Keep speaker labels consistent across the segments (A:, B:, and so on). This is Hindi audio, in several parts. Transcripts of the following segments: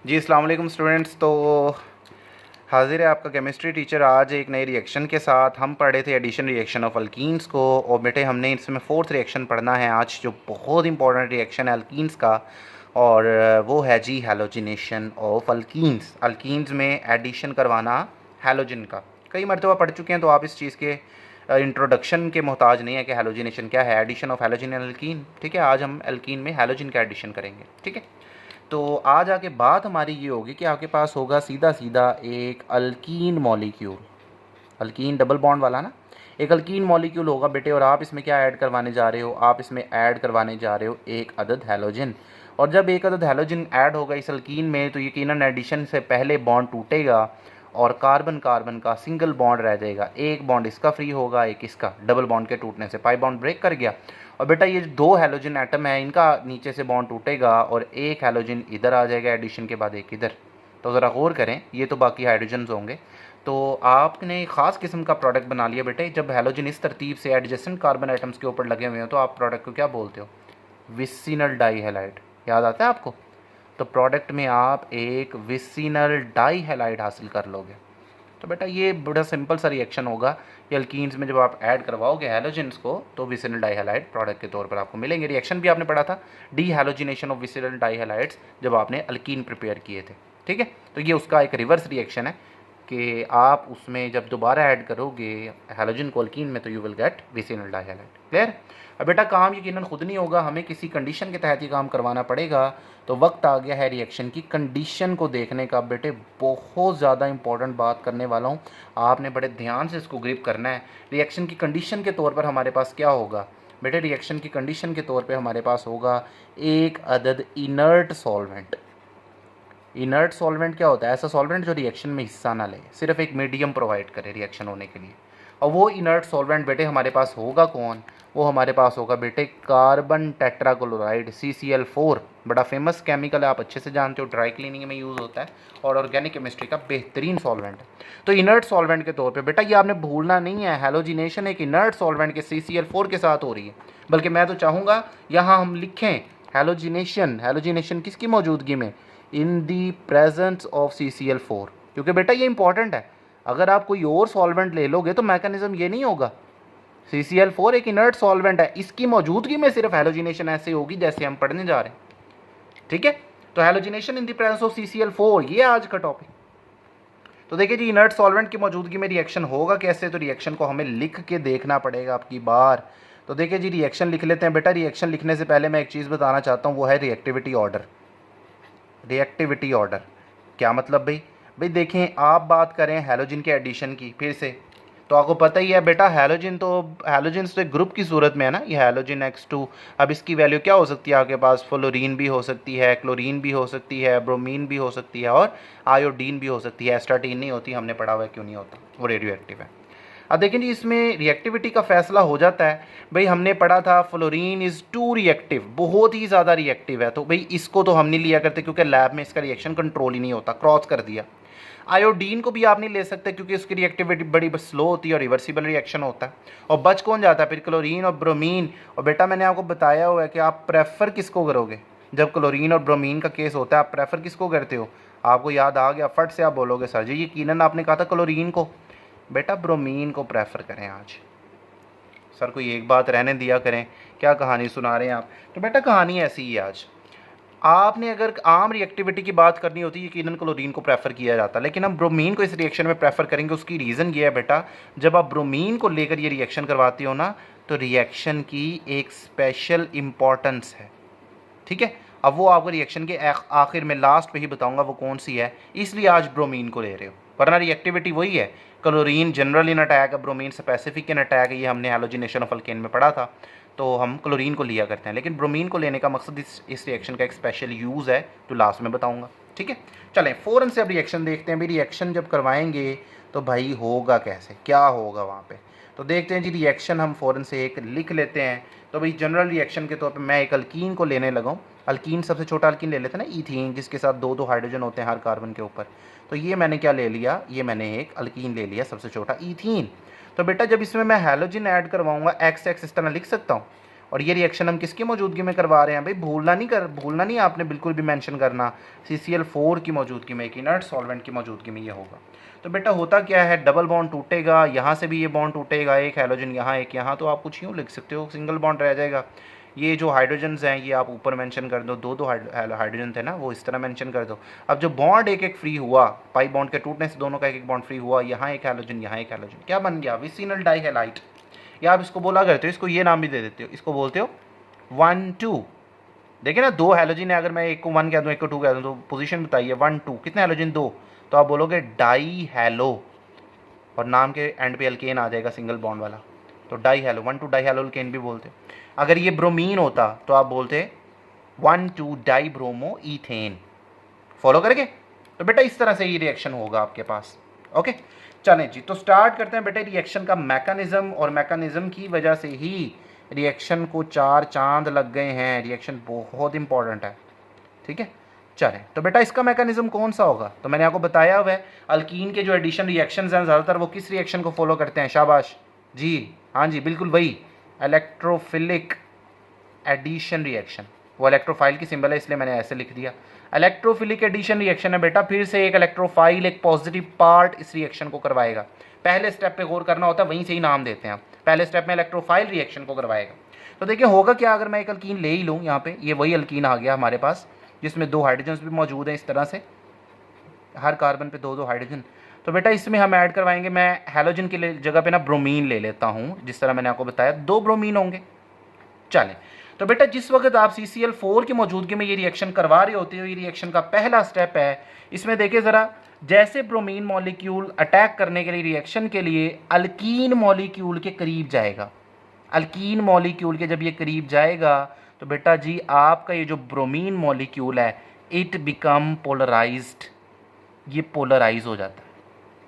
A: जी अस्सलाम वालेकुम स्टूडेंट्स। तो हाजिर है आपका केमिस्ट्री टीचर आज एक नए रिएक्शन के साथ। हम पढ़े थे एडिशन रिएक्शन ऑफ अल्कीन्स को, और बेटे हमने इसमें फोर्थ रिएक्शन पढ़ना है आज, जो बहुत इंपॉर्टेंट रिएक्शन है अल्कीन्स का, और वो है जी हैलोजिनेशन ऑफ अल्कीन्स। अल्कीन्स में एडिशन करवाना हैलोजन का। कई मरतबा पढ़ चुके हैं तो आप इस चीज़ के इंट्रोडक्शन के मोहताज नहीं है कि हैलोजिनेशन क्या है, addition of halogen and alkene. ठीक है, आज हम अल्कीन में हैलोजन का एडिशन करेंगे। ठीक है, तो आज आके बात हमारी ये होगी कि आपके पास होगा सीधा सीधा एक alkyne molecule, alkyne double bond वाला ना, एक अल्कीन मॉलिक्यूल होगा बेटे, और आप इसमें क्या ऐड करवाने जा रहे हो, आप इसमें ऐड करवाने जा रहे हो एक अदद हैलोजन। और जब एक अदद हैलोजन ऐड होगा इस अल्कीन में तो यकीनन एडिशन से पहले बॉन्ड टूटेगा और कार्बन कार्बन का सिंगल बॉन्ड रह जाएगा। एक बॉन्ड इसका फ्री होगा, एक इसका। डबल बॉन्ड के टूटने से पाई बॉन्ड ब्रेक कर गया, और बेटा ये दो हैलोजन एटम है, इनका नीचे से बॉन्ड टूटेगा और एक हैलोजन इधर आ जाएगा एडिशन के बाद, एक इधर। तो ज़रा गौर करें, ये तो बाकी हाइड्रोजन्स होंगे। तो आपने ख़ास किस्म का प्रोडक्ट बना लिया बेटे। जब हैलोजन इस तरतीब से एडजेसेंट कार्बन आइटम्स के ऊपर लगे हुए हैं तो आप प्रोडक्ट को क्या बोलते हो? विसिनल डाईहैलाइड। याद आता है आपको? तो प्रोडक्ट में आप एक विसिनल डाईहैलाइड हासिल कर लोगे। तो बेटा ये बड़ा सिंपल सा रिएक्शन होगा। ये अल्कीन्स में जब आप ऐड करवाओगे हैलोजन्स को तो विसिनल डाईहैलाइड प्रोडक्ट के तौर पर आपको मिलेंगे। रिएक्शन भी आपने पढ़ा था, डी हैलोजिनेशन ऑफ विसिनल डाईहैलाइड्स, जब आपने अल्कीन प्रिपेयर किए थे। ठीक है, तो ये उसका एक रिवर्स रिएक्शन है कि आप उसमें जब दोबारा ऐड करोगे हैलोजन को अल्कीन में तो you will get vicinal dihalide. Clear? अब बेटा काम यकीनन खुद नहीं होगा, हमें किसी कंडीशन के तहत ये काम करवाना पड़ेगा। तो वक्त आ गया है रिएक्शन की कंडीशन को देखने का। बेटे बहुत ज़्यादा इंपॉर्टेंट बात करने वाला हूँ, आपने बड़े ध्यान से इसको ग्रिप करना है। रिएक्शन की कंडीशन के तौर पर हमारे पास क्या होगा बेटे? रिएक्शन की कंडीशन के तौर पर हमारे पास होगा एक अदद इनर्ट सॉल्वेंट। इनर्ट सॉल्वेंट क्या होता है? ऐसा सॉल्वेंट जो रिएक्शन में हिस्सा ना ले, सिर्फ एक मीडियम प्रोवाइड करे रिएक्शन होने के लिए। और वो इनर्ट सॉल्वेंट बेटे हमारे पास होगा कौन? वो हमारे पास होगा बेटे कार्बन टेट्राक्लोराइड, CCl4। बड़ा फेमस केमिकल है, आप अच्छे से जानते हो, ड्राई क्लीनिंग में यूज़ होता है और ऑर्गेनिक केमिस्ट्री का बेहतरीन सॉल्वेंट है। तो इनर्ट सॉल्वेंट के तौर पे बेटा ये आपने भूलना नहीं है, हैलोजिनेशन एक इनर्ट सॉल्वेंट के CCl4 के साथ हो रही है। बल्कि मैं तो चाहूँगा यहाँ हम लिखें हैलोजिनेशन, हैलोजिनेशन किसकी मौजूदगी में? इन दी प्रेजेंस ऑफ CCl4, क्योंकि बेटा ये इंपॉर्टेंट है। अगर आप कोई और सॉल्वेंट ले लोगे तो मैकेनिज्म ये नहीं होगा। CCl4 एक इनर्ट सॉल्वेंट है, इसकी मौजूदगी में सिर्फ हैलोजिनेशन ऐसे होगी जैसे हम पढ़ने जा रहे हैं। ठीक है, तो halogenation in the presence of CCl4, ये आज का टॉपिक। तो देखिए जी, इनर्ट सॉल्वेंट की मौजूदगी में रिएक्शन होगा कैसे? तो रिएक्शन को हमें लिख के देखना पड़ेगा आपकी बार। तो देखिए जी, रिएक्शन लिख लेते हैं बेटा। रिएक्शन लिखने से पहले मैं एक चीज़ बताना चाहता हूँ, वो है रिएक्टिविटी ऑर्डर। रिएक्टिविटी ऑर्डर क्या मतलब भाई? भाई देखें, आप बात करें हैलोजन के एडिशन की फिर से, तो आपको पता ही है बेटा हैलोजन तो एक ग्रुप की सूरत में है ना, ये हैलोजन X2। अब इसकी वैल्यू क्या हो सकती है आपके पास? फ्लोरीन भी हो सकती है, क्लोरीन भी हो सकती है, ब्रोमीन भी हो सकती है, और आयोडीन भी हो सकती है। एस्टाटीन नहीं होती, हमने पढ़ा हुआ है क्यों नहीं होता, वो रेडियो एक्टिव है। अब देखें जी, इसमें रिएक्टिविटी का फैसला हो जाता है। भाई हमने पढ़ा था फ्लोरीन इज़ टू रिएक्टिव, बहुत ही ज़्यादा रिएक्टिव है, तो भाई इसको तो हम नहीं लिया करते क्योंकि लैब में इसका रिएक्शन कंट्रोल ही नहीं होता, क्रॉस कर दिया। आयोडीन को भी आप नहीं ले सकते क्योंकि उसकी रिएक्टिविटी बड़ी स्लो होती है और रिवर्सिबल रिएक्शन होता है। और बच कौन जाता है फिर? क्लोरीन और ब्रोमीन। और बेटा मैंने आपको बताया हुआ है कि आप प्रेफर किसको करोगे जब क्लोरीन और ब्रोमीन का केस होता है? आप प्रेफर किसको करते हो? आपको याद आ गया, फट से आप बोलोगे सर जी यकीनन आपने कहा था क्लोरीन को। बेटा ब्रोमीन को प्रेफर करें आज। सर कोई एक बात रहने दिया करें, क्या कहानी सुना रहे हैं आप? तो बेटा कहानी ऐसी ही है आज। आपने अगर आम रिएक्टिविटी की बात करनी होती है यकीनन क्लोरीन को प्रेफर किया जाता, लेकिन हम ब्रोमीन को इस रिएक्शन में प्रेफर करेंगे। उसकी रीज़न ये है बेटा, जब आप ब्रोमीन को लेकर ये रिएक्शन करवाते हो ना, तो रिएक्शन की एक स्पेशल इम्पॉर्टेंस है। ठीक है, अब वो आपको रिएक्शन के आखिर में लास्ट पे ही बताऊंगा वो कौन सी है, इसलिए आज ब्रोमीन को ले रहे हो, वरना रिएक्टिविटी वही है। क्लोरीन जनरल इन अटैक है, ब्रोमीन स्पेसिफिक इन अटैक है, ये हमने हैलोजिनेशन ऑफ अल्केन में पढ़ा था, तो हम क्लोरीन को लिया करते हैं। लेकिन ब्रोमीन को लेने का मकसद इस रिएक्शन का एक स्पेशल यूज़ है जो लास्ट में बताऊँगा। ठीक है, चलें फ़ौरन से अब रिएक्शन देखते हैं। भाई रिएक्शन जब करवाएंगे तो भाई होगा कैसे, क्या होगा वहाँ पे? तो देखते हैं जी, रिएक्शन हम फ़ौरन से एक लिख लेते हैं। तो भाई जनरल रिएक्शन के तौर पे मैं एक अल्कीन को लेने लगा हूँ। अल्कीन सबसे छोटा अल्कीन ले लेते हैं ना, ईथीन, जिसके साथ दो दो हाइड्रोजन होते हैं हर कार्बन के ऊपर। तो ये मैंने क्या ले लिया? ये मैंने एक अल्कीन ले लिया, सबसे छोटा ईथीन। तो बेटा जब इसमें मैं हैलोजन ऐड करवाऊँगा, एक्स एक्स इस तरह लिख सकता हूँ, और ये रिएक्शन हम किसकी मौजूदगी में करवा रहे हैं भाई, भूलना नहीं है आपने बिल्कुल भी मेंशन करना, CCl4 की मौजूदगी में, एक इनर्ट सॉल्वेंट की मौजूदगी में ये होगा। तो बेटा होता क्या है, डबल बॉन्ड टूटेगा, यहाँ से भी ये बॉन्ड टूटेगा, एक हैलोजन यहाँ एक यहाँ, तो आप कुछ यूँ लिख सकते हो सिंगल बॉन्ड रह जाएगा। ये जो हाइड्रोजन्स हैं ये आप ऊपर मेंशन कर दो, दो हाइड्रोजन थे ना वो इस तरह मेंशन कर दो। अब जो बॉन्ड एक एक फ्री हुआ, पाई बॉन्ड के टूटने से दोनों का एक एक बॉन्ड फ्री हुआ, यहाँ एक हैलोजन यहाँ एक हैलोजन, क्या बन गया, विसिनल डाइहैलाइड। या आप इसको बोला करते हो, इसको ये नाम भी दे देते हो, इसको बोलते हो 1 2। देखिए ना, दो हैलोजन है, अगर मैं एक को 1 कह दूँ एक को 2 कह दूँ तो पोजीशन बताइए 1 2, कितने हैलोजन 2, तो आप बोलोगे डाई हैलो, और नाम के एंड पे अल्केन आ जाएगा सिंगल बॉन्ड वाला, तो di halo, 1 2 di halo alkane भी बोलते। अगर ये ब्रोमीन होता तो आप बोलते 1 2 डाई ब्रोमो ईथेन। फॉलो करेंगे? तो बेटा इस तरह से ये रिएक्शन होगा आपके पास। ओके चलें जी, तो स्टार्ट करते हैं बेटा रिएक्शन का मैकेनिज्म, और मैकेनिज्म की वजह से ही रिएक्शन को 4 चांद लग गए हैं, रिएक्शन बहुत इंपॉर्टेंट है। ठीक है चलें, तो बेटा इसका मैकेनिज्म कौन सा होगा, तो मैंने आपको बताया हुआ है अल्कीन के जो एडिशन रिएक्शंस हैं ज़्यादातर वो किस रिएक्शन को फॉलो करते हैं, शाबाश जी, हाँ जी बिल्कुल वही, इलेक्ट्रोफिलिक एडिशन रिएक्शन। वो इलेक्ट्रोफाइल की सिंबल है इसलिए मैंने ऐसे लिख दिया, इलेक्ट्रोफिलिक एडिशन रिएक्शन है बेटा, फिर से एक इलेक्ट्रोफाइल एक पॉजिटिव पार्ट इस रिएक्शन को करवाएगा। पहले स्टेप पे गौर करना होता है, वहीं से ही नाम देते हैं, पहले स्टेप में इलेक्ट्रोफाइल रिएक्शन को करवाएगा। तो देखिए होगा क्या, अगर मैं एक अल्कीन ले ही लूँ, यहाँ पे ये वही अल्कीन आ गया हमारे पास जिसमें 2 हाइड्रोजन्स भी मौजूद हैं, इस तरह से हर कार्बन पे 2 हाइड्रोजन। तो बेटा इसमें हम ऐड करवाएंगे, मैं हैलोजन की जगह पे ना ब्रोमीन ले लेता हूँ, जिस तरह मैंने आपको बताया 2 ब्रोमीन होंगे। चलें, तो बेटा जिस वक्त आप CCl4 की मौजूदगी में ये रिएक्शन करवा रहे होते हो, ये रिएक्शन का पहला स्टेप है, इसमें देखिए ज़रा, जैसे ब्रोमीन मॉलिक्यूल अटैक करने के लिए रिएक्शन के लिए अल्कीन मॉलिक्यूल के करीब जाएगा, अल्कीन मॉलिक्यूल के जब ये करीब जाएगा तो बेटा जी आपका ये जो ब्रोमीन मॉलिक्यूल है इट बिकम पोलराइज्ड, ये पोलराइज हो जाता है।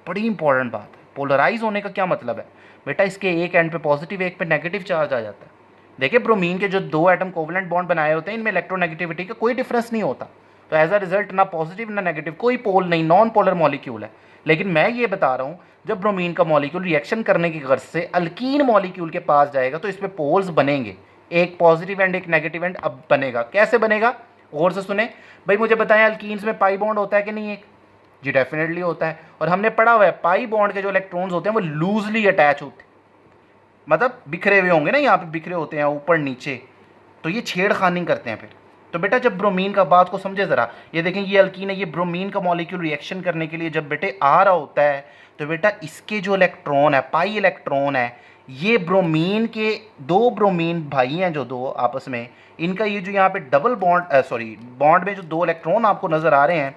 A: बड़ी इंपॉर्टेंट बात है, पोलराइज होने का क्या मतलब है बेटा, इसके एक एंड पे पॉजिटिव एक पे नेगेटिव चार्ज आ जाता है। देखिए ब्रोमीन के जो 2 एटम कोवलेंट बॉन्ड बनाए होते हैं इनमें इलेक्ट्रोनेगेटिविटी का कोई डिफरेंस नहीं होता, तो एज अ रिजल्ट ना पॉजिटिव ना नेगेटिव, कोई पोल नहीं, नॉन पोलर मॉलिक्यूल है। लेकिन मैं ये बता रहा हूँ जब ब्रोमीन का मॉलिक्यूल रिएक्शन करने की गर्ज से अल्कीन मॉलिक्यूल के पास जाएगा तो इसमें पोल्स बनेंगे, एक पॉजिटिव एंड एक नेगेटिव एंड अब बनेगा। कैसे बनेगा गौर से सुने भाई, मुझे बताएं अल्कीन्स में पाई बॉन्ड होता है कि नहीं, एक जी डेफिनेटली होता है, और हमने पढ़ा हुआ है पाई बॉन्ड के जो इलेक्ट्रॉन्स होते हैं वो लूजली अटैच होते हैं, मतलब बिखरे हुए होंगे ना, यहाँ पे बिखरे होते हैं ऊपर नीचे, तो ये छेड़खानी करते हैं फिर। तो बेटा जब ब्रोमीन का बात को समझे ज़रा, ये देखें ये अल्कीन है, ये ब्रोमीन का मॉलिक्यूल रिएक्शन करने के लिए जब बेटे आ रहा होता है तो बेटा इसके जो इलेक्ट्रॉन है, पाई इलेक्ट्रॉन है, ये ब्रोमीन के 2 ब्रोमीन भाई हैं जो 2 आपस में, इनका ये जो यहाँ पे डबल बॉन्ड बॉन्ड में जो 2 इलेक्ट्रॉन आपको नज़र आ रहे हैं,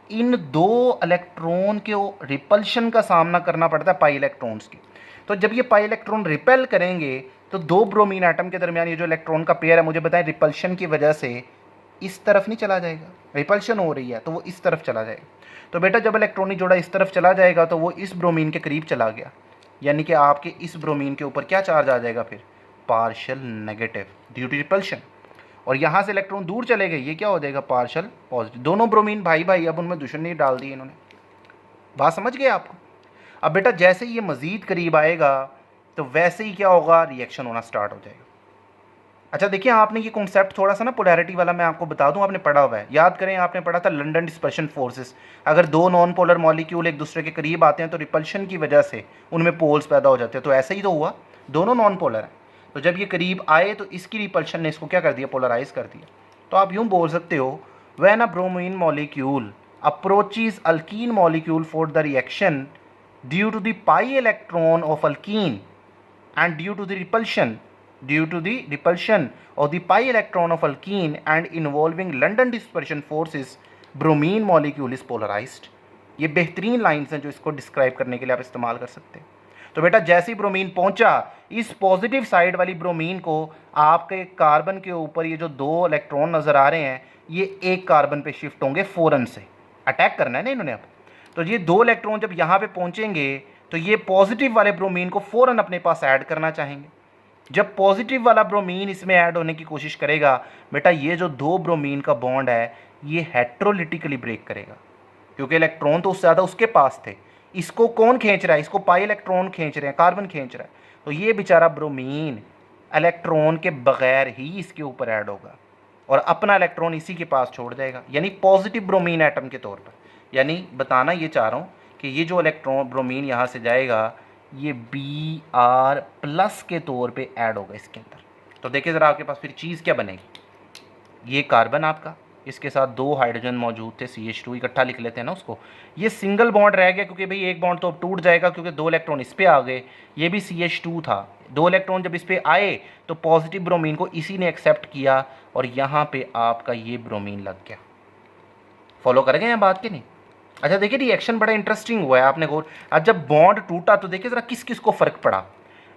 A: इन 2 इलेक्ट्रॉन के रिपल्शन का सामना करना पड़ता है पाई इलेक्ट्रॉन्स की। तो जब ये पाई इलेक्ट्रॉन रिपेल करेंगे तो 2 ब्रोमीन एटम के दरमियान ये जो इलेक्ट्रॉन का पेयर है, मुझे बताएं रिपल्शन की वजह से इस तरफ नहीं चला जाएगा, रिपल्शन हो रही है तो वो इस तरफ चला जाएगा। तो बेटा जब इलेक्ट्रॉनिक जोड़ा इस तरफ चला जाएगा तो वो इस ब्रोमीन के करीब चला गया, यानी कि आपके इस ब्रोमीन के ऊपर क्या चार्ज आ जाएगा फिर, partial negative due to repulsion, और यहाँ से इलेक्ट्रॉन दूर चले गए, ये क्या हो जाएगा पार्शियल पॉजिटिव। दोनों ब्रोमीन भाई भाई, अब उनमें दुश्मनी डाल दी इन्होंने, बात समझ गए आपको। अब बेटा जैसे ही ये मज़ीद करीब आएगा तो वैसे ही क्या होगा, रिएक्शन होना स्टार्ट हो जाएगा। अच्छा देखिए आपने ये कॉन्सेप्ट थोड़ा सा ना पोलैरिटी वाला मैं आपको बता दूं, आपने पढ़ा हुआ है, याद करें आपने पढ़ा था लंडन डिस्पर्शन फोर्सेस, अगर 2 नॉन पोलर मॉलिक्यूल एक दूसरे के करीब आते हैं तो रिपल्शन की वजह से उनमें पोल्स पैदा हो जाते हैं, तो ऐसा ही तो हुआ, दोनों नॉन पोलर हैं, तो जब ये करीब आए तो इसकी रिपल्शन ने इसको क्या कर दिया, पोलराइज कर दिया। तो आप यूँ बोल सकते हो when a bromine molecule approaches alkene molecule for the reaction due to the pi electron of alkene and due to the repulsion of the pi electron of alkene and involving London dispersion forces, bromine molecule is polarized। ये बेहतरीन लाइन्स हैं जो इसको डिस्क्राइब करने के लिए आप इस्तेमाल कर सकते हैं। तो बेटा जैसे ही ब्रोमीन पहुंचा, इस पॉजिटिव साइड वाली ब्रोमीन को आपके कार्बन के ऊपर ये जो 2 इलेक्ट्रॉन नज़र आ रहे हैं ये एक कार्बन पे शिफ्ट होंगे, फ़ौरन से अटैक करना है ना इन्होंने अब। तो ये 2 इलेक्ट्रॉन जब यहाँ पे पहुँचेंगे तो ये पॉजिटिव वाले ब्रोमीन को फ़ौरन अपने पास ऐड करना चाहेंगे। जब पॉजिटिव वाला ब्रोमीन इसमें ऐड होने की कोशिश करेगा बेटा ये जो 2 ब्रोमीन का बॉन्ड है ये हेट्रोलिटिकली ब्रेक करेगा, क्योंकि इलेक्ट्रॉन तो उससे ज़्यादा उसके पास थे, इसको कौन खींच रहा है, इसको पाई इलेक्ट्रॉन खींच रहे हैं, कार्बन खींच रहा है, तो ये बेचारा ब्रोमीन इलेक्ट्रॉन के बगैर ही इसके ऊपर ऐड होगा और अपना इलेक्ट्रॉन इसी के पास छोड़ जाएगा, यानी पॉजिटिव ब्रोमीन एटम के तौर पर। यानी बताना ये चाह रहा हूँ कि ये जो इलेक्ट्रॉन ब्रोमीन यहाँ से जाएगा ये Br+ के तौर पे ऐड होगा इसके अंदर। तो देखिए ज़रा आपके पास फिर चीज़ क्या बनेगी। ये कार्बन आपका, इसके साथ 2 हाइड्रोजन मौजूद थे, CH2 इकट्ठा लिख लेते हैं ना उसको। ये सिंगल बॉन्ड रह गया क्योंकि भाई एक बॉन्ड तो अब टूट जाएगा क्योंकि 2 इलेक्ट्रॉन इस पे आ गए। ये भी CH2 था, 2 इलेक्ट्रॉन जब इस पे आए तो पॉजिटिव ब्रोमीन को इसी ने एक्सेप्ट किया और यहाँ पे आपका ये ब्रोमीन लग गया। फॉलो कर गए हैं बात के नहीं। अच्छा देखिए रिएक्शन बड़ा इंटरेस्टिंग हुआ है, आपने गौर। आज जब बॉन्ड टूटा तो देखिए ज़रा किस किस को फ़र्क पड़ा।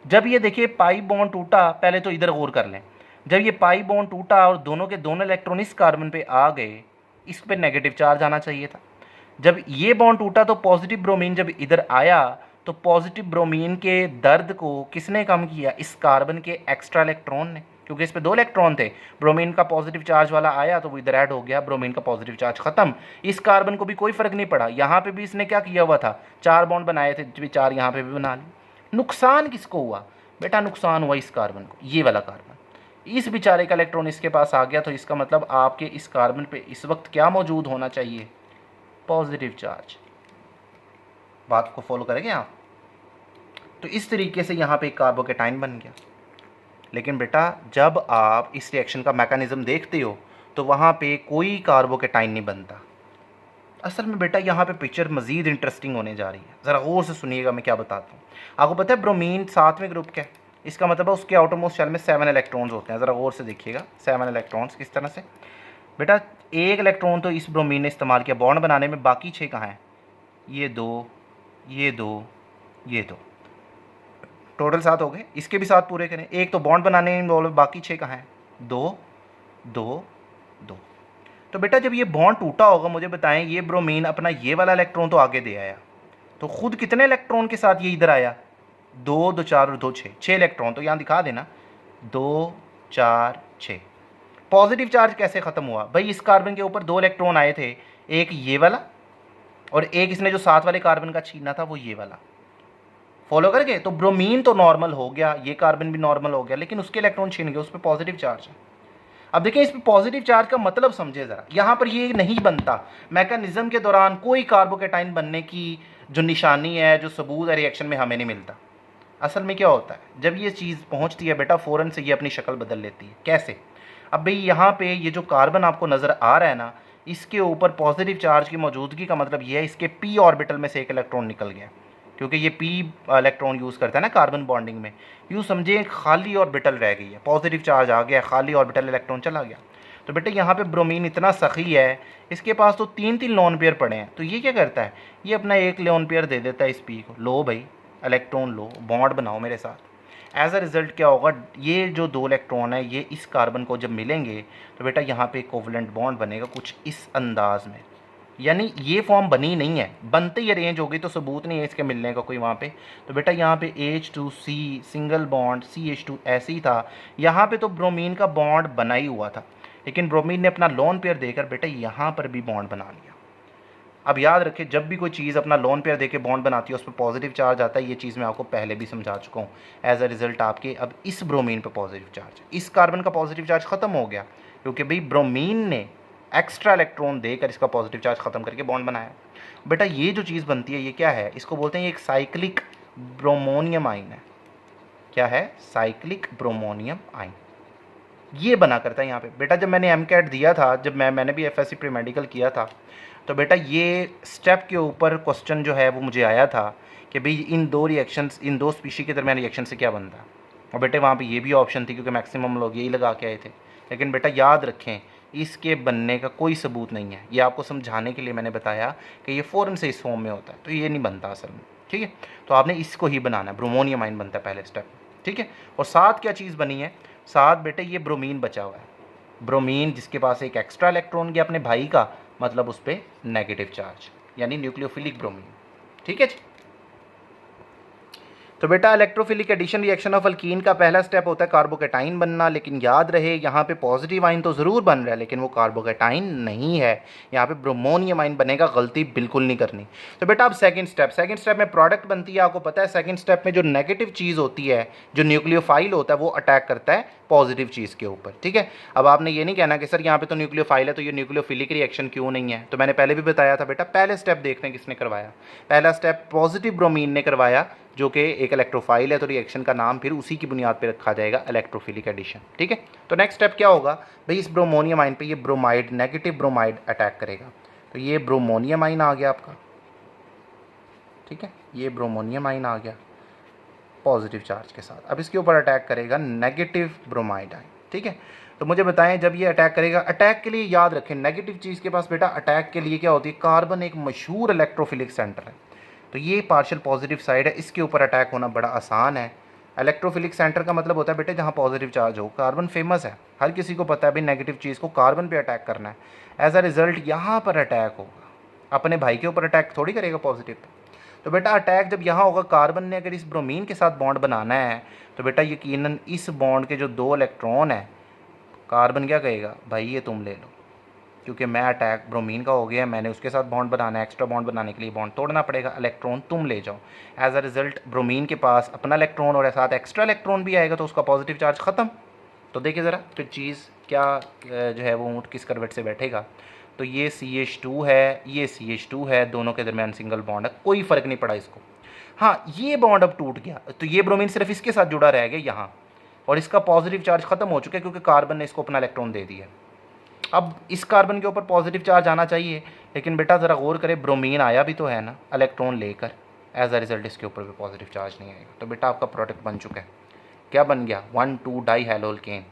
A: जब ये देखिए पाई बॉन्ड टूटा, पहले तो इधर गौर कर लें, जब ये पाई बॉन्ड टूटा और दोनों के दोनों इलेक्ट्रॉन इस कार्बन पे आ गए, इस पे नेगेटिव चार्ज आना चाहिए था। जब ये बॉन्ड टूटा तो पॉजिटिव ब्रोमीन जब इधर आया तो पॉजिटिव ब्रोमीन के दर्द को किसने कम किया, इस कार्बन के एक्स्ट्रा इलेक्ट्रॉन ने, क्योंकि इस पे 2 इलेक्ट्रॉन थे। ब्रोमीन का पॉजिटिव चार्ज वाला आया तो वो इधर ऐड हो गया, ब्रोमीन का पॉजिटिव चार्ज खत्म। इस कार्बन को भी कोई फर्क नहीं पड़ा, यहाँ पे भी इसने क्या किया हुआ था, 4 बॉन्ड बनाए थे, 4 यहाँ पे भी बना लिए। नुकसान किसको हुआ बेटा, नुकसान हुआ इस कार्बन को, ये वाला कार्बन। इस बेचारे का इलेक्ट्रॉन इसके पास आ गया तो इसका मतलब आपके इस कार्बन पे इस वक्त क्या मौजूद होना चाहिए, पॉजिटिव चार्ज। बात को फॉलो करेंगे आप। तो इस तरीके से यहाँ पे एक कार्बोकेटाइन बन गया। लेकिन बेटा जब आप इस रिएक्शन का मैकेनिज्म देखते हो तो वहाँ पे कोई कार्बोकेटाइन नहीं बनता। असल में बेटा यहाँ पे पिक्चर मज़ीद इंटरेस्टिंग होने जा रही है, ज़रा गौर से सुनिएगा मैं क्या बताता हूँ। आपको पता है ब्रोमीन 7वें ग्रुप का है, इसका मतलब है उसके आउटरमोस्ट शेल में 7 इलेक्ट्रॉन्स होते हैं। ज़रा गौर से देखिएगा 7 इलेक्ट्रॉन्स किस तरह से। बेटा 1 इलेक्ट्रॉन तो इस ब्रोमीन ने इस्तेमाल किया बॉन्ड बनाने में, बाकी 6 कहाँ हैं, ये 2, ये 2, ये 2, टोटल 7 हो गए। इसके भी 7 पूरे करें, एक तो बॉन्ड बनाने में इन्वॉल्व, बाकी 6 कहाँ हैं, 2, 2, 2। तो बेटा जब ये बॉन्ड टूटा होगा मुझे बताएं, ये ब्रोमीन अपना ये वाला इलेक्ट्रॉन तो आगे दे आया, तो खुद कितने इलेक्ट्रॉन के साथ ये इधर आया, 2, 2, 4 और 2, 6 इलेक्ट्रॉन। तो यहाँ दिखा देना 2, 4, 6। पॉजिटिव चार्ज कैसे ख़त्म हुआ भाई, इस कार्बन के ऊपर 2 इलेक्ट्रॉन आए थे, एक ये वाला और एक इसने जो 7 वाले कार्बन का छीना था वो ये वाला। फॉलो करके तो ब्रोमीन तो नॉर्मल हो गया, ये कार्बन भी नॉर्मल हो गया, लेकिन उसके इलेक्ट्रॉन छीन गए, उस पर पॉजिटिव चार्ज है। अब देखिए इस पर पॉजिटिव चार्ज का मतलब समझे ज़रा, यहाँ पर ये नहीं बनता। मैकेनिज्म के दौरान कोई कार्बोकेटाइन बनने की जो निशानी है, जो सबूत है रिएक्शन में, हमें नहीं मिलता। असल में क्या होता है, जब ये चीज़ पहुँचती है बेटा फ़ौरन से ये अपनी शक्ल बदल लेती है। कैसे, अब भाई यहाँ पे ये जो कार्बन आपको नज़र आ रहा है ना, इसके ऊपर पॉजिटिव चार्ज की मौजूदगी का मतलब ये है इसके p ऑर्बिटल में से एक इलेक्ट्रॉन निकल गया, क्योंकि ये p इलेक्ट्रॉन यूज़ करता है ना कार्बन बॉन्डिंग में। यूँ समझे खाली ऑर्बिटल रह गई है, पॉजिटिव चार्ज आ गया, खाली ऑर्बिटल इलेक्ट्रॉन चला गया। तो बेटे यहाँ पे ब्रोमीन इतना सखी है, इसके पास तो 3 लोन पेयर पड़े हैं। तो ये क्या करता है, ये अपना 1 लोन पेयर दे देता है इस p को, लो भाई इलेक्ट्रॉन लो, बॉन्ड बनाओ मेरे साथ। एज अ रिज़ल्ट क्या होगा, ये जो 2 इलेक्ट्रॉन है ये इस कार्बन को जब मिलेंगे तो बेटा यहाँ पे कोवलेंट बॉन्ड बनेगा कुछ इस अंदाज में। यानी ये फॉर्म बनी नहीं है, बनते ही अरेंज हो गई, तो सबूत नहीं है इसके मिलने का कोई वहाँ पे। तो बेटा यहाँ पे H2C सिंगल बॉन्ड, CH2 ऐसे ही था। यहाँ पे तो ब्रोमीन का बॉन्ड बना ही हुआ था, लेकिन ब्रोमीन ने अपना लोन पेयर देकर बेटा यहाँ पर भी बॉन्ड बना लिया। अब याद रखें, जब भी कोई चीज़ अपना लोन पेयर देके बॉन्ड बनाती है उस पर पॉजिटिव चार्ज आता है। ये चीज़ मैं आपको पहले भी समझा चुका हूँ। एज अ रिज़ल्ट आपके अब इस ब्रोमीन पे पॉजिटिव चार्ज, इस कार्बन का पॉजिटिव चार्ज ख़त्म हो गया, क्योंकि भाई ब्रोमीन ने एक्स्ट्रा इलेक्ट्रॉन देकर इसका पॉजिटिव चार्ज ख़त्म करके बॉन्ड बनाया। बेटा ये जो चीज़ बनती है ये क्या है, इसको बोलते हैं, ये एक साइक्लिक ब्रोमोनियम आइन है। क्या है, साइक्लिक ब्रोमोनियम आइन। ये बना करता है यहाँ पे। बेटा जब मैंने MCAT दिया था, जब मैंने भी FSC प्री मेडिकल किया था, तो बेटा ये स्टेप के ऊपर क्वेश्चन जो है वो मुझे आया था कि भाई इन 2 रिएक्शंस, इन 2 स्पीशी के दरमियान रिएक्शन से क्या बनता है। और बेटे वहाँ पे ये भी ऑप्शन थी, क्योंकि मैक्सिमम लोग यही लगा के आए थे। लेकिन बेटा याद रखें, इसके बनने का कोई सबूत नहीं है। ये आपको समझाने के लिए मैंने बताया कि ये फ़ौरन से इस फॉर्म में होता है, तो ये नहीं बनता असल में। ठीक है, तो आपने इसको ही बनाना है, ब्रोमोनियम आइन बनता है पहले स्टेप। ठीक है, और साथ क्या चीज़ बनी है, साथ बेटे ये ब्रोमीन बचा हुआ है। ब्रोमीन जिसके पास एक एक्स्ट्रा इलेक्ट्रॉन गया अपने भाई का, मतलब उस पर नेगेटिव चार्ज, यानी न्यूक्लियोफिलिक ब्रोमीन। ठीक है जी। तो बेटा electrophilic addition reaction of alkene का पहला स्टेप होता है कार्बोकेटाइन बनना, लेकिन याद रहे यहाँ पे पॉजिटिव आइन तो ज़रूर बन रहा है लेकिन वो कार्बोकेटाइन नहीं है, यहाँ पे ब्रोमोनियम आइन बनेगा, गलती बिल्कुल नहीं करनी। तो बेटा अब सेकंड स्टेप में प्रोडक्ट बनती है, आपको पता है सेकंड स्टेप में जो नेगेटिव चीज़ होती है, जो न्यूक्लियोफाइल होता है, वो अटैक करता है पॉजिटिव चीज़ के ऊपर, ठीक है। अब आपने ये नहीं कहना कि सर यहाँ पे तो न्यूक्लियोफाइल है तो ये न्यूक्लियोफिलिक रिएक्शन क्यों नहीं है, तो मैंने पहले भी बताया था बेटा, पहले स्टेप देखने किसने करवाया, पहला स्टेप पॉजिटिव ब्रोमीन ने करवाया जो कि एक इलेक्ट्रोफाइल है, तो रिएक्शन का नाम फिर उसी की बुनियाद पर रखा जाएगा इलेक्ट्रोफिलिक एडिशन, ठीक है। तो नेक्स्ट स्टेप क्या होगा भाई, इस ब्रोमोनियम आइन पे ये ब्रोमाइड, नेगेटिव ब्रोमाइड अटैक करेगा, तो ये ब्रोमोनियम आइन आ गया आपका, ठीक है, ये ब्रोमोनियम आइन आ गया पॉजिटिव चार्ज के साथ। अब इसके ऊपर अटैक करेगा नेगेटिव ब्रोमाइड आइन, ठीक है। तो मुझे बताएं जब ये अटैक करेगा, अटैक के लिए याद रखें नेगेटिव चीज़ के पास बेटा अटैक के लिए क्या होती है, कार्बन एक मशहूर इलेक्ट्रोफिलिक सेंटर है, तो ये पार्शियल पॉजिटिव साइड है, इसके ऊपर अटैक होना बड़ा आसान है। इलेक्ट्रोफिलिक सेंटर का मतलब होता है बेटे जहाँ पॉजिटिव चार्ज हो, कार्बन फेमस है, हर किसी को पता है भाई नेगेटिव चीज़ को कार्बन पे अटैक करना है, एज अ रिजल्ट यहाँ पर अटैक होगा, अपने भाई के ऊपर अटैक थोड़ी करेगा पॉजिटिव पे। तो बेटा अटैक जब यहाँ होगा, कार्बन ने अगर इस ब्रोमीन के साथ बॉन्ड बनाना है तो बेटा यकीनन इस बॉन्ड के जो 2 इलेक्ट्रॉन हैं, कार्बन क्या कहेगा भाई ये तुम ले लो, क्योंकि मैं अटैक ब्रोमीन का हो गया, मैंने उसके साथ बॉन्ड बनाना है, एक्स्ट्रा बॉन्ड बनाने के लिए बॉन्ड तोड़ना पड़ेगा, इलेक्ट्रॉन तुम ले जाओ। एज अ रिजल्ट ब्रोमीन के पास अपना इलेक्ट्रॉन और साथ एक्स्ट्रा इलेक्ट्रॉन भी आएगा, तो उसका पॉजिटिव चार्ज ख़त्म। तो देखिए ज़रा फिर चीज़ क्या जो है वो ऊँट किस करवट से बैठेगा। तो ये CH2 है, ये CH2 है, दोनों के दरमियान सिंगल बॉन्ड है, कोई फ़र्क नहीं पड़ा इसको। हाँ ये बॉन्ड अब टूट गया, तो ये ब्रोमीन सिर्फ इसके साथ जुड़ा रह गया यहाँ, और इसका पॉजिटिव चार्ज ख़त्म हो चुका है क्योंकि कार्बन ने इसको अपना इलेक्ट्रॉन दे दिया। अब इस कार्बन के ऊपर पॉजिटिव चार्ज आना चाहिए, लेकिन बेटा ज़रा गौर करें ब्रोमीन आया भी तो है ना इलेक्ट्रॉन लेकर, एज अ रिजल्ट इसके ऊपर भी पॉजिटिव चार्ज नहीं आएगा। तो बेटा आपका प्रोडक्ट बन चुका है, क्या बन गया 1,2 डाईहैलोल्केन।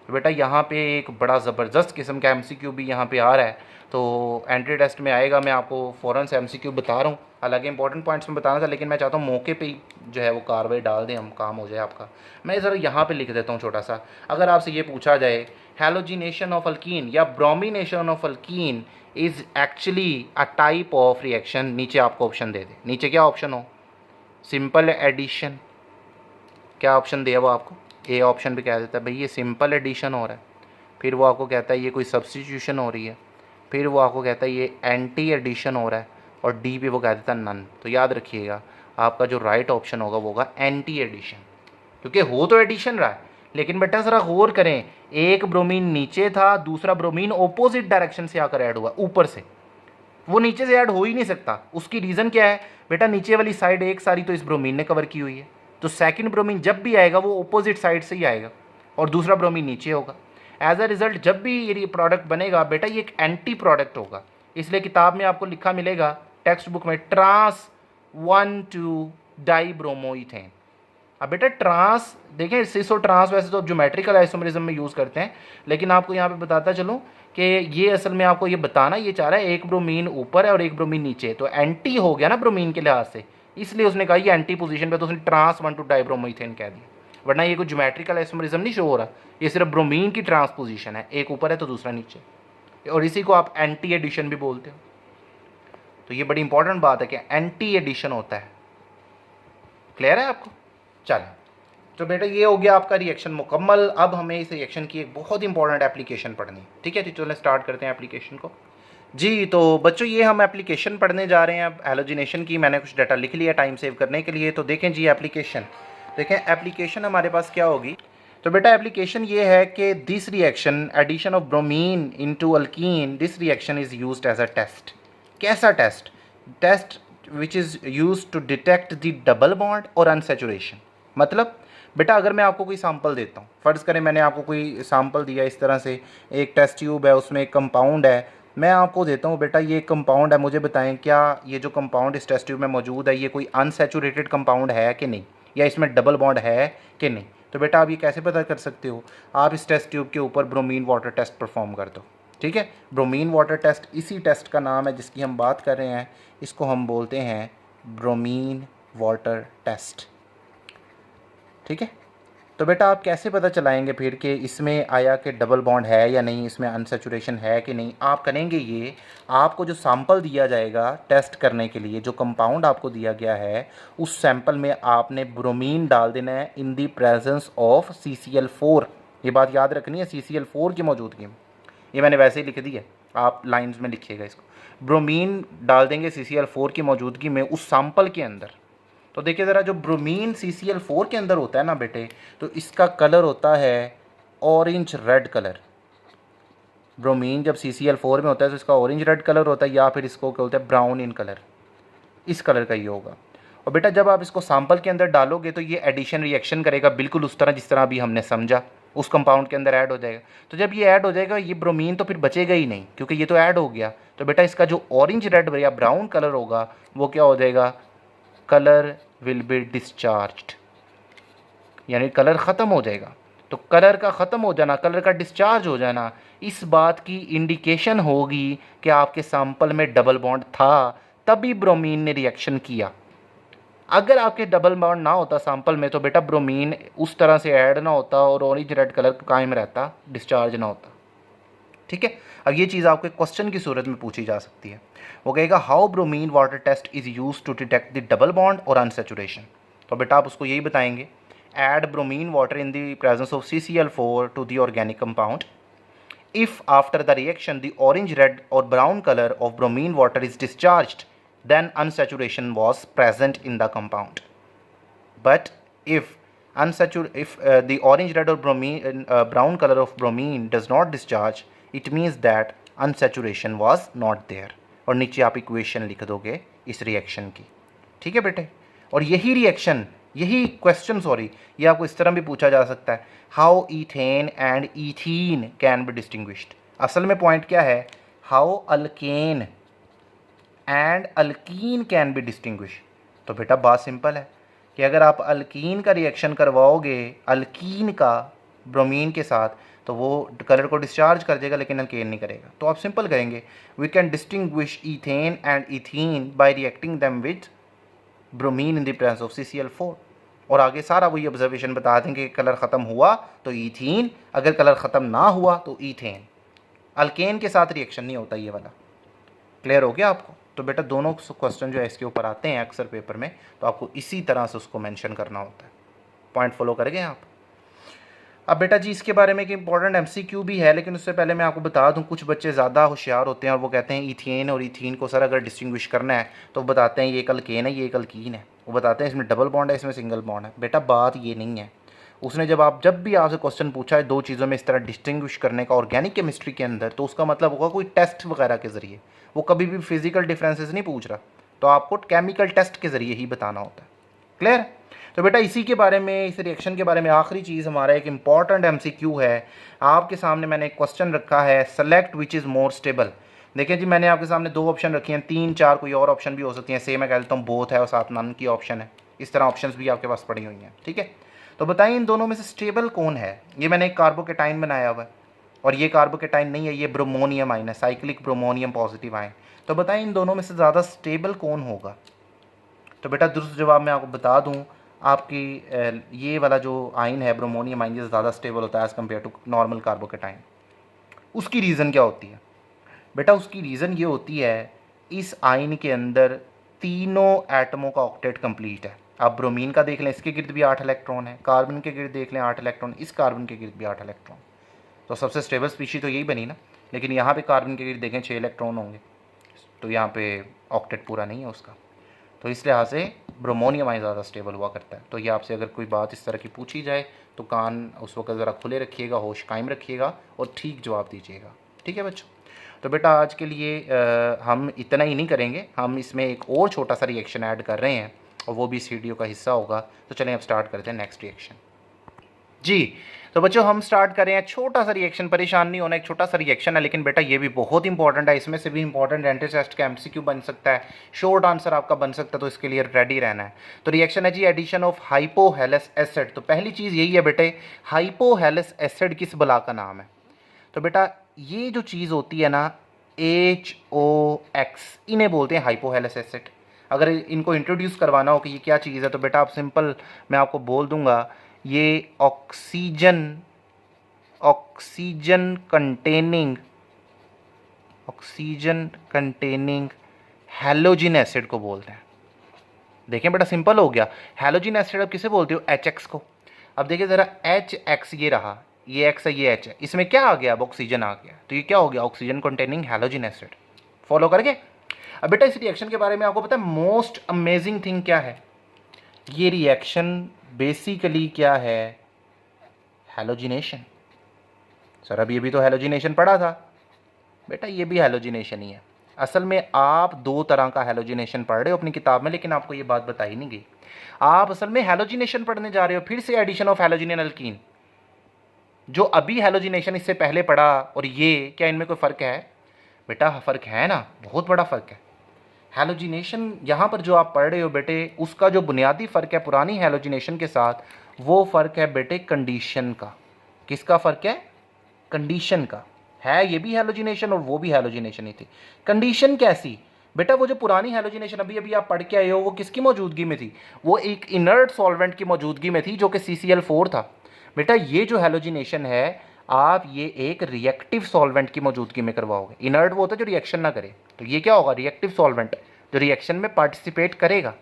A: तो बेटा यहाँ पे एक बड़ा ज़बरदस्त किस्म का MCQ भी यहाँ पे आ रहा है, तो एंट्री टेस्ट में आएगा, मैं आपको फ़ौरन से MCQ बता रहा हूँ, हालांकि इंपॉर्टेंट पॉइंट्स में बताना था लेकिन मैं चाहता हूँ मौके पे ही जो है वो कार्रवाई डाल दें, हम काम हो जाए आपका। मैं ज़रा यहाँ पे लिख देता हूँ छोटा सा, अगर आपसे ये पूछा जाए हैलोजिनेशन ऑफ अल्कीन या bromination of alkyne is actually a type of reaction, नीचे आपको ऑप्शन दे दे, नीचे क्या ऑप्शन हो, सिंपल एडिशन, क्या ऑप्शन दिया वो आपको, ए ऑप्शन पे कह देता है भाई ये सिंपल एडिशन हो रहा है, फिर वो आपको कहता है ये कोई सब्स्टिट्यूशन हो रही है, फिर वो आपको कहता है ये एंटी एडिशन हो रहा है, और डी पे वो कह देता है नन। तो याद रखिएगा आपका जो राइट ऑप्शन होगा वो होगा एंटी एडिशन, क्योंकि हो तो एडिशन रहा है, लेकिन बेटा ज़रा गौर करें, एक ब्रोमीन नीचे था, दूसरा ब्रोमीन ऑपोजिट डायरेक्शन से आकर ऐड हुआ ऊपर से, वो नीचे से ऐड हो ही नहीं सकता। उसकी रीज़न क्या है बेटा, नीचे वाली साइड एक सारी तो इस ब्रोमीन ने कवर की हुई है, तो सेकंड ब्रोमीन जब भी आएगा वो ऑपोजिट साइड से ही आएगा और दूसरा ब्रोमीन नीचे होगा। एज अ रिजल्ट जब भी ये प्रोडक्ट बनेगा बेटा ये एक एंटी प्रोडक्ट होगा, इसलिए किताब में आपको लिखा मिलेगा टेक्स्ट बुक में ट्रांस 1,2 डाईब्रोमोइथेन। अब बेटा ट्रांस देखें, सिस और ट्रांस वैसे तो ज्योमेट्रिकल आइसोमरिज्म में यूज़ करते हैं, लेकिन आपको यहाँ पे बताता चलूँ कि ये असल में आपको ये बताना ये चाह रहा है एक ब्रोमीन ऊपर है और एक ब्रोमीन नीचे, तो एंटी हो गया ना ब्रोमीन के लिहाज से, इसलिए उसने कहा ये एंटी पोजीशन पे, तो उसने ट्रांस 1,2 डाईब्रोमोइथेन कह दिया, वरना ये कोई ज्योमेट्रिकल आइसोमरिज्म नहीं शो हो रहा, ये सिर्फ ब्रोमीन की ट्रांसपोजिशन है, एक ऊपर है तो दूसरा नीचे, और इसी को आप एंटी एडिशन भी बोलते हो। तो ये बड़ी इंपॉर्टेंट बात है कि एंटी एडिशन होता है, क्लियर है आपको। चलो तो बेटा ये हो गया आपका रिएक्शन मुकम्मल। अब हमें इस रिएक्शन की एक बहुत इंपॉर्टेंट एप्लीकेशन पढ़नी, ठीक है, तो चलो स्टार्ट करते हैं एप्लीकेशन को। जी तो बच्चों ये हम एप्लीकेशन पढ़ने जा रहे हैं अब हैलोजिनेशन की, मैंने कुछ डाटा लिख लिया टाइम सेव करने के लिए। तो देखें जी एप्लीकेशन, देखें एप्लीकेशन हमारे पास क्या होगी। तो बेटा एप्लीकेशन ये है कि this reaction addition of bromine into alkene, this reaction is used as a test. कैसा test? Test which is used to detect the double bond और अनसैचुरेशन। मतलब बेटा अगर मैं आपको कोई सैंपल देता हूँ, फ़र्ज़ करें मैंने आपको कोई सैंपल दिया इस तरह से, एक टेस्ट ट्यूब है उसमें एक कंपाउंड है, मैं आपको देता हूँ बेटा ये कंपाउंड है, मुझे बताएं क्या ये जो कंपाउंड इस टेस्ट ट्यूब में मौजूद है ये कोई अनसैचुरेटेड कंपाउंड है कि नहीं, या इसमें डबल बॉन्ड है कि नहीं। तो बेटा आप ये कैसे पता कर सकते हो, आप इस टेस्ट ट्यूब के ऊपर ब्रोमीन वाटर टेस्ट परफॉर्म कर दो, ठीक है। ब्रोमीन वाटर टेस्ट इसी टेस्ट का नाम है जिसकी हम बात कर रहे हैं, इसको हम बोलते हैं ब्रोमीन वाटर टेस्ट, ठीक है। तो बेटा आप कैसे पता चलाएंगे फिर कि इसमें आया कि डबल बॉन्ड है या नहीं, इसमें अनसैचुरेशन है कि नहीं? आप करेंगे ये, आपको जो सैंपल दिया जाएगा टेस्ट करने के लिए, जो कंपाउंड आपको दिया गया है, उस सैंपल में आपने ब्रोमीन डाल देना है इन दी प्रेजेंस ऑफ CCl4। ये बात याद रखनी है, CCl4 की मौजूदगी में। ये मैंने वैसे ही लिख दी है, आप लाइन्स में लिखिएगा इसको। ब्रोमीन डाल देंगे CCl4 की मौजूदगी में उस सैंपल के अंदर। तो देखिए ज़रा, जो ब्रोमीन CCl4 के अंदर होता है ना बेटे, तो इसका कलर होता है ऑरेंज रेड कलर। ब्रोमीन जब CCl4 में होता है तो इसका ऑरेंज रेड कलर होता है, या फिर इसको क्या होता है, ब्राउन इन कलर। इस कलर का ये होगा। और बेटा जब आप इसको सैंपल के अंदर डालोगे तो ये एडिशन रिएक्शन करेगा बिल्कुल उस तरह जिस तरह अभी हमने समझा, उस कंपाउंड के अंदर ऐड हो जाएगा। तो जब ये ऐड हो जाएगा, ये ब्रोमीन तो फिर बचेगा ही नहीं, क्योंकि ये तो ऐड हो गया। तो बेटा इसका जो ऑरेंज रेड या ब्राउन कलर होगा वो क्या हो जाएगा, कलर विल बी डिस्चार्ज्ड, यानी कलर ख़त्म हो जाएगा। तो कलर का ख़त्म हो जाना, कलर का डिस्चार्ज हो जाना, इस बात की इंडिकेशन होगी कि आपके सैंपल में डबल बॉन्ड था, तभी ब्रोमीन ने रिएक्शन किया। अगर आपके डबल बॉन्ड ना होता सैंपल में तो बेटा ब्रोमीन उस तरह से ऐड ना होता और ऑरेंज रेड कलर कायम रहता, डिस्चार्ज ना होता। ठीक है। अब ये चीज़ आपको क्वेश्चन की सूरत में पूछी जा सकती है। वो कहेगा how bromine water test is use to detect the double bond और अनसैचुरेशन। तो बेटा आप उसको यही बताएंगे, add bromine water in the presence of CCl4 to the organic compound. If after the reaction the orange red और brown colour of bromine water is discharged, then unsaturation was present in the compound. But if the orange red or brown color of bromine does not discharge, it means that unsaturation was not there. और नीचे आप इक्वेशन लिख दोगे इस रिएक्शन की। ठीक है बेटे। और यही रिएक्शन, यही क्वेश्चन ये आपको इस तरह भी पूछा जा सकता है, how ethane and ethene can be distinguished. असल में पॉइंट क्या है, how alkane and alkyne can be distinguish. तो बेटा बात सिंपल है कि अगर आप अल्कीन का रिएक्शन करवाओगे अल्कीन का ब्रोमीन के साथ, तो वो कलर को डिस्चार्ज कर देगा लेकिन अल्केन नहीं करेगा। तो आप सिंपल करेंगे, we can distinguish ethane and ethene by reacting them with bromine in the presence of CCl4। और आगे सारा वही ऑब्जर्वेशन बता देंगे, कलर ख़त्म हुआ तो ईथीन, अगर कलर ख़त्म ना हुआ तो ईथेन। अल्केन के साथ रिएक्शन नहीं होता ये वाला। क्लियर हो गया आपको? तो बेटा दोनों क्वेश्चन जो है इसके ऊपर आते हैं अक्सर पेपर में, तो आपको इसी तरह से उसको मेंशन करना होता है। पॉइंट फॉलो करेंगे आप? अब बेटा जी इसके बारे में एक इंपॉर्टेंट MCQ भी है, लेकिन उससे पहले मैं आपको बता दूं, कुछ बच्चे ज़्यादा होशियार होते हैं और वो कहते हैं ईथेन और ईथीन को सर अगर डिस्टिंग्विश करना है तो बताते हैं ये एक अल्केन है, ये एक अल्कीन है। वो बताते हैं इसमें डबल बॉन्ड है, इसमें सिंगल बॉन्ड है। बेटा बात ये नहीं है। उसने जब भी आपसे क्वेश्चन पूछा है दो चीज़ों में इस तरह डिस्टिंग्विश करने का ऑर्गेनिक केमिस्ट्री के अंदर, तो उसका मतलब होगा कोई टेस्ट वगैरह के ज़रिए। वो कभी भी फिजिकल डिफरेंसेस नहीं पूछ रहा, तो आपको केमिकल टेस्ट के ज़रिए ही बताना होता है। क्लियर? तो बेटा इसी के बारे में, इस रिएक्शन के बारे में आखिरी चीज़ हमारा एक इंपॉर्टेंट MCQ है। आपके सामने मैंने एक क्वेश्चन रखा है, select which is more stable. देखिए जी मैंने आपके सामने दो ऑप्शन रखी हैं, 3 4 कोई और ऑप्शन भी हो सकती हैं। सेम मैं कह देता हूँ बोथ है और साथ नन की ऑप्शन है। इस तरह ऑप्शंस भी आपके पास पड़ी हुई हैं। ठीक है, तो बताइए इन दोनों में से स्टेबल कौन है। ये मैंने एक कार्बोकेटाइन बनाया हुआ है और ये कार्बोकेटाइन नहीं है, ये ब्रोमोनियम आयन है, साइक्लिक ब्रोमोनियम पॉजिटिव आयन। तो बताइए इन दोनों में से ज़्यादा स्टेबल कौन होगा। तो बेटा दुरुस्त जवाब मैं आपको बता दूं, आपकी ये वाला जो आयन है ब्रोमोनियम आयन, ये ज़्यादा स्टेबल होता है as compare to normal carbocation. उसकी रीज़न क्या होती है बेटा? उसकी रीज़न ये होती है, इस आयन के अंदर तीनों एटमों का ऑक्टेट कंप्लीट है। आप ब्रोमीन का देख लें, इसके गिर्द भी 8 इलेक्ट्रॉन है। कार्बन के गिर्द देख लें 8 इलेक्ट्रॉन, इस कार्बन के गिर्द भी 8 इलेक्ट्रॉन। तो सबसे स्टेबल स्पीशी तो यही बनी ना। लेकिन यहाँ पे कार्बन के गिर्द देखें 6 इलेक्ट्रॉन होंगे, तो यहाँ पे ऑक्टेट पूरा नहीं है उसका। तो इस लिहाज से ब्रोमोनियम आयन ज़्यादा स्टेबल हुआ करता है। तो ये आपसे अगर कोई बात इस तरह की पूछी जाए तो कान उस वक्त ज़रा खुले रखिएगा, होश कायम रखिएगा और ठीक जवाब दीजिएगा। ठीक है बच्चों? तो बेटा आज के लिए हम इतना ही नहीं करेंगे, हम इसमें एक और छोटा सा रिएक्शन ऐड कर रहे हैं और वो भी इस वीडियो का हिस्सा होगा। तो चलें अब स्टार्ट करते हैं नेक्स्ट रिएक्शन। जी तो बच्चों हम स्टार्ट कर रहे हैं छोटा सा रिएक्शन। परेशान नहीं होना, एक छोटा सा रिएक्शन है, लेकिन बेटा ये भी बहुत इंपॉर्टेंट है। इसमें से भी इंपॉर्टेंट एंट्रेंस टेस्ट का MCQ बन सकता है, शॉर्ट आंसर आपका बन सकता है, तो इसके लिए रेडी रहना है। तो रिएक्शन है जी एडिशन ऑफ हाइपोहेलस एसिड। तो पहली चीज़ यही है बेटे, हाइपोहेलस एसिड किस बला का नाम है? तो बेटा ये जो चीज़ होती है ना HOX, इन्हें बोलते हैं हाइपोहेलस एसिड। अगर इनको इंट्रोड्यूस करवाना हो कि ये क्या चीज़ है तो बेटा आप सिंपल मैं आपको बोल दूंगा, ये ऑक्सीजन कंटेनिंग हैलोजिन एसिड को बोलते हैं। देखें बेटा सिंपल हो गया। हैलोजिन एसिड अब किसे बोलते हो? HX को। अब देखिए ज़रा HX ये रहा, ये X है ये H है, इसमें क्या आ गया? अब ऑक्सीजन आ गया, तो ये क्या हो गया? Oxygen containing halogen acid. Follow करके। अब बेटा इस रिएक्शन के बारे में आपको पता है मोस्ट अमेजिंग थिंग क्या है? ये रिएक्शन बेसिकली क्या है? हैलोजिनेशन। सर अब ये भी तो हैलोजिनेशन पढ़ा था। बेटा ये भी हैलोजिनेशन ही है। असल में आप दो तरह का हैलोजिनेशन पढ़ रहे हो अपनी किताब में, लेकिन आपको ये बात बताई नहीं गई। आप असल में हैलोजिनेशन पढ़ने जा रहे हो, फिर से एडिशन ऑफ हैलोजिन एंड अल्कीन। जो अभी हैलोजिनेशन इससे पहले पढ़ा और ये, क्या इनमें कोई फ़र्क है? बेटा फ़र्क है ना, बहुत बड़ा फ़र्क है। हैलोजिनेशन यहाँ पर जो आप पढ़ रहे हो बेटे, उसका जो बुनियादी फ़र्क है पुरानी हैलोजिनेशन के साथ, वो फ़र्क है बेटे कंडीशन का। किसका फ़र्क है? कंडीशन का। है ये भी हैलोजिनेशन और वो भी हैलोजिनेशन ही थी। कंडीशन कैसी? बेटा वो जो पुरानी हैलोजिनेशन अभी अभी आप पढ़ के आए हो, वो किसकी मौजूदगी में थी? वो एक इनर्ट सॉल्वेंट की मौजूदगी में थी, जो कि CCl4 था। बेटा ये जो हैलोजिनेशन है, आप ये एक रिएक्टिव सॉल्वेंट की मौजूदगी में करवाओगे। इनर्ट वो होता है जो रिएक्शन ना करे, तो ये क्या होगा? रिएक्टिव सॉल्वेंट जो रिएक्शन में पार्टिसिपेट करेगा।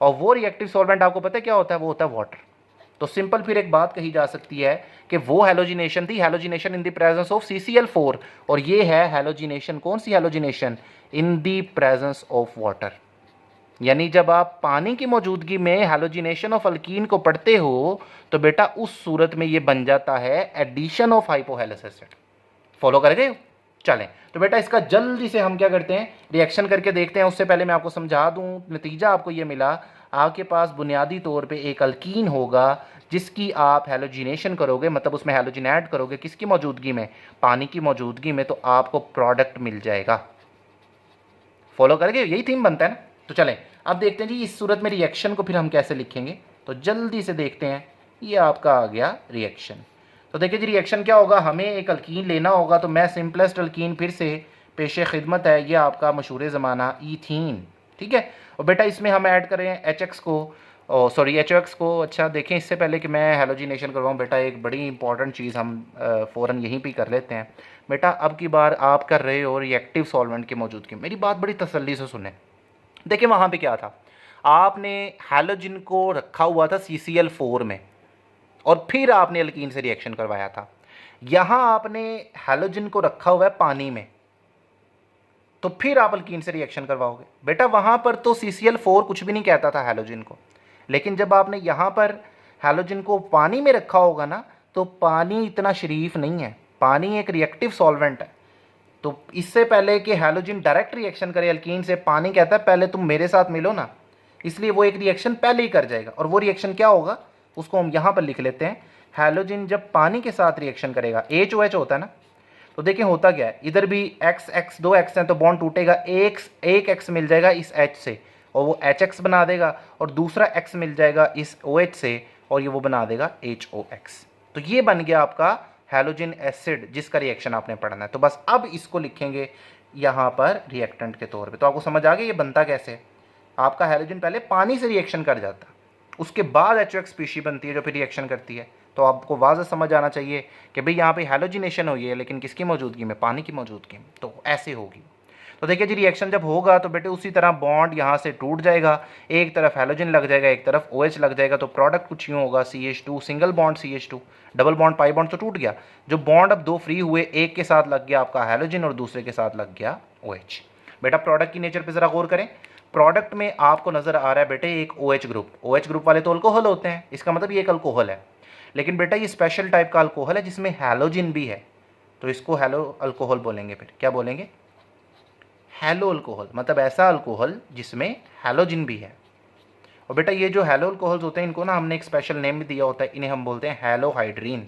A: और वो रिएक्टिव सॉल्वेंट आपको पता है क्या होता है? वो होता है वाटर। तो सिंपल फिर एक बात कही जा सकती है कि वो हैलोजिनेशन थी, halogenation in the presence of CCl4, और ये है हैलोजिनेशन, कौन सी halogenation? In the presence of water. यानी जब आप पानी की मौजूदगी में हैलोजिनेशन ऑफ अल्कीन को पढ़ते हो, तो बेटा उस सूरत में ये बन जाता है एडिशन ऑफ हाइपोहैलस एसिड। फॉलो कर गए? चलें, तो बेटा इसका जल्दी से हम क्या करते हैं, रिएक्शन करके देखते हैं। उससे पहले मैं आपको समझा दूं, नतीजा आपको ये मिला, आपके पास बुनियादी तौर पे एक अल्कीन होगा जिसकी आप हैलोजिनेशन करोगे, मतलब उसमें हैलोजिन ऐड करोगे, किसकी मौजूदगी में? पानी की मौजूदगी में, तो आपको प्रोडक्ट मिल जाएगा। फॉलो करके? यही थीम बनता है ना। तो चलें अब देखते हैं जी इस सूरत में रिएक्शन को फिर हम कैसे लिखेंगे। तो जल्दी से देखते हैं, ये आपका आ गया रिएक्शन। तो देखिए जी रिएक्शन क्या होगा, हमें एक अल्कीन लेना होगा। तो मैं सिंपलेस्ट अल्कीन फिर से पेशे खिदमत है, ये आपका मशहूर ज़माना ईथीन, ठीक है। और बेटा इसमें हम ऐड करें HX को, HOX को। अच्छा देखें, इससे पहले कि मैं हैलोजिनेशन करवाऊँ बेटा, एक बड़ी इंपॉर्टेंट चीज़ हम फ़ौरन यहीं पे कर लेते हैं। बेटा अब की बार आप कर रहे हो रिएक्टिव सॉल्वेंट की मौजूदगी। मेरी बात बड़ी तसल्ली से सुने। देखिए वहाँ पे क्या था, आपने हैलोजिन को रखा हुआ था CCl4 में, और फिर आपने अल्कीन से रिएक्शन करवाया था। यहाँ आपने हैलोजिन को रखा हुआ है पानी में, तो फिर आप अल्कीन से रिएक्शन करवाओगे। बेटा वहाँ पर तो CCl4 कुछ भी नहीं कहता था हैलोजिन को, लेकिन जब आपने यहाँ पर हैलोजिन को पानी में रखा होगा ना, तो पानी इतना शरीफ नहीं है, पानी एक रिएक्टिव सॉल्वेंट है। तो इससे पहले कि हैलोजिन डायरेक्ट रिएक्शन करे अल्कीन से, पानी कहता है पहले तुम मेरे साथ मिलो ना, इसलिए वो एक रिएक्शन पहले ही कर जाएगा। और वो रिएक्शन क्या होगा, उसको हम यहाँ पर लिख लेते हैं। हैलोजिन जब पानी के साथ रिएक्शन करेगा, HOH होता है ना, तो देखिए होता क्या है, इधर भी X दो X हैं तो बॉन्ड टूटेगा, एक X मिल जाएगा इस H से और वो HX बना देगा, और दूसरा X मिल जाएगा इस OH से और ये वो बना देगा HOX। तो ये बन गया आपका हैलोजिन एसिड जिसका रिएक्शन आपने पढ़ना है। तो बस अब इसको लिखेंगे यहाँ पर रिएक्टेंट के तौर पे। तो आपको समझ आ गया ये बनता कैसे है। आपका हैलोजिन पहले पानी से रिएक्शन कर जाता, उसके बाद HOX स्पीशी बनती है जो फिर रिएक्शन करती है। तो आपको वाज़ह समझ आना चाहिए कि भाई यहाँ पे हैलोजिनेशन हुई है, लेकिन किसकी मौजूदगी में? पानी की मौजूदगी में। तो ऐसे होगी। तो देखिए जी रिएक्शन जब होगा तो बेटे उसी तरह बॉन्ड यहाँ से टूट जाएगा, एक तरफ हैलोजन लग जाएगा, एक तरफ OH लग जाएगा। तो प्रोडक्ट कुछ यूँ होगा, CH2 single bond CH2, double bond pi bond तो टूट गया। जो बॉन्ड अब दो फ्री हुए, एक के साथ लग गया आपका हैलोजन और दूसरे के साथ लग गया OH। बेटा प्रोडक्ट की नेचर पर ज़रा गौर करें। प्रोडक्ट में आपको नज़र आ रहा है बेटे एक OH ग्रुप। OH ग्रुप वाले तो अल्कोहल होते हैं, इसका मतलब ये एक अल्कोहल है। लेकिन बेटा ये स्पेशल टाइप का अल्कोहल है जिसमें हैलोजन भी है, तो इसको हैलो अल्कोहल बोलेंगे। फिर क्या बोलेंगे? हैलो अल्कोहल, मतलब ऐसा अल्कोहल जिसमें हैलोजन भी है। और बेटा ये जो हैलो अल्कोहल्स होते हैं इनको ना हमने एक स्पेशल नेम भी दिया होता है, इन्हें हम बोलते हैं हैलोहाइड्रीन।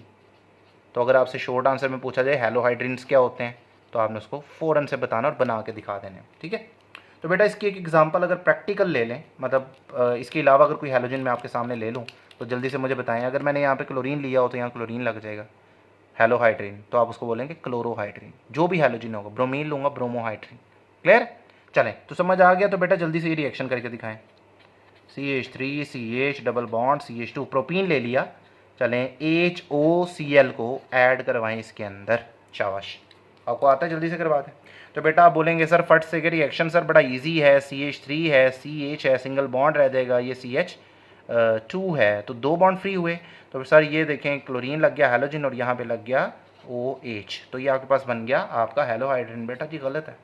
A: तो अगर आपसे शॉर्ट आंसर में पूछा जाए हैलोहाइड्रीन्स क्या होते हैं, तो आपने उसको फ़ौरन से बताना और बना के दिखा देने, ठीक है। तो बेटा इसकी एक एग्जांपल अगर प्रैक्टिकल ले लें, मतलब इसके अलावा अगर कोई हैलोजन मैं आपके सामने ले लूँ तो जल्दी से मुझे बताएं। अगर मैंने यहाँ पे क्लोरीन लिया हो तो यहाँ क्लोरीन लग जाएगा, हैलोहाइड्रीन, तो आप उसको बोलेंगे क्लोरोहाइड्रीन। जो भी हैलोजन होगा, ब्रोमीन लूँगा ब्रोमोहाइड्रीन। क्लियर? चलें, तो समझ आ गया। तो बेटा जल्दी से ये रिएक्शन करके दिखाएं। CH3 CH double bond CH2, propene ले लिया, चलें HOCl को ऐड करवाएं इसके अंदर। शाबाश, आपको आता है, जल्दी से करवा दें। तो बेटा आप बोलेंगे सर फट से रिएक्शन सर बड़ा इजी है, CH3 है, CH है, सिंगल बॉन्ड रह जाएगा, ये CH2 है, तो 2 बॉन्ड फ्री हुए। तो सर ये देखें क्लोरीन लग गया हैलोजन और यहाँ पे लग गया OH, तो ये आपके पास बन गया आपका हेलोहाइड्रिन। बेटा जी गलत है।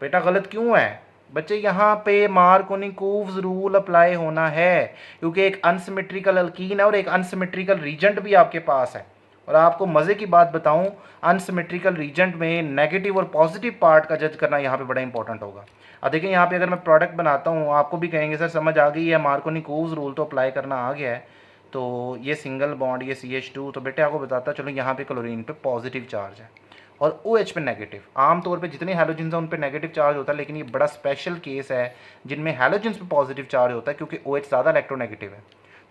A: बेटा गलत क्यों है बच्चे? यहाँ पे मार्कोनिकोव्स रूल अप्लाई होना है, क्योंकि एक अनसिमेट्रिकल अल्कीन है और एक अनसिमेट्रिकल रीजेंट भी आपके पास है। और आपको मज़े की बात बताऊं, अनसिमेट्रिकल रीजेंट में नेगेटिव और पॉजिटिव पार्ट का जज करना यहाँ पे बड़ा इंपॉर्टेंट होगा। अब देखिए यहाँ पे अगर मैं प्रोडक्ट बनाता हूँ, आपको भी कहेंगे सर समझ आ गई है, मार्कोनिकोव्स रूल तो अप्लाई करना आ गया है, तो ये सिंगल बॉन्ड, ये CH2, तो बेटे आपको बताता चलो यहाँ पे क्लोरीन पे पॉजिटिव चार्ज है और OH पे नेगेटिव। आमतौर पे जितने हैलोजेंस हैं उन पे नेगेटिव चार्ज होता है, लेकिन ये बड़ा स्पेशल केस है जिनमें हैलोजेंस पे पॉजिटिव चार्ज होता है, क्योंकि OH ज़्यादा इलेक्ट्रोनेगेटिव है।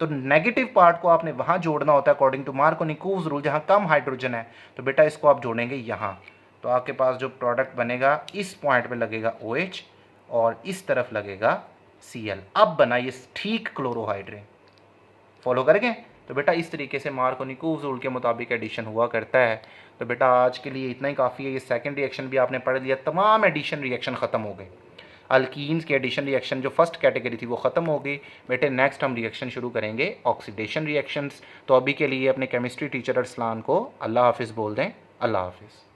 A: तो नेगेटिव पार्ट को आपने वहाँ जोड़ना होता है अकॉर्डिंग टू मार्कोनिकोव्स रूल, जहाँ कम हाइड्रोजन है। तो बेटा इसको आप जोड़ेंगे यहाँ, तो आपके पास जो प्रोडक्ट बनेगा इस पॉइंट पे लगेगा OH और इस तरफ लगेगा Cl। अब बना ये ठीक क्लोरोहाइड्रिन। फॉलो करेंगे? तो बेटा इस तरीके से मार्कोनिकोव्स रूल के मुताबिक एडिशन हुआ करता है। तो बेटा आज के लिए इतना ही काफ़ी है। ये सेकंड रिएक्शन भी आपने पढ़ लिया, तमाम एडिशन रिएक्शन ख़त्म हो गए। अल्कीन्स के एडिशन रिएक्शन जो फर्स्ट कैटेगरी थी वो ख़त्म हो गई। बेटे नेक्स्ट हम रिएक्शन शुरू करेंगे ऑक्सीडेशन रिएक्शंस। तो अभी के लिए अपने केमिस्ट्री टीचर अरसलान को अल्लाह हाफिज़ बोल दें। अल्लाह हाफिज़।